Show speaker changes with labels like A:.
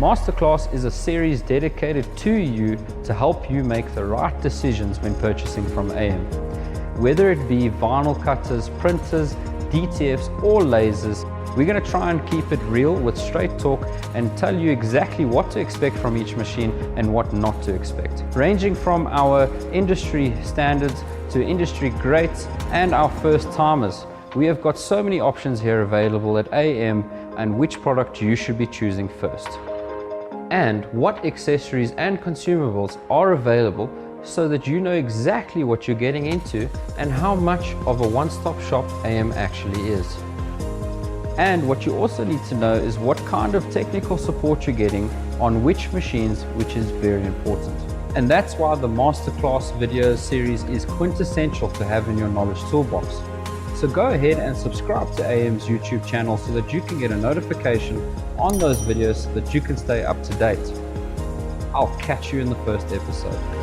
A: MasterClass is a series dedicated to you to help you make the right decisions when purchasing from AM. Whether it be vinyl cutters, printers, DTFs or lasers, we're going to try and keep it real with straight talk and tell you exactly what to expect from each machine and what not to expect. Ranging from our industry standards to industry greats and our first timers, we have got so many options here available at AM and which product you should be choosing first. And what accessories and consumables are available so that you know exactly what you're getting into and how much of a one-stop shop AM actually is. And what you also need to know is what kind of technical support you're getting on which machines, which is very important. And that's why the Masterclass video series is quintessential to have in your knowledge toolbox. So go ahead and subscribe to AM's YouTube channel so that you can get a notification on those videos so that you can stay up to date. I'll catch you in the first episode.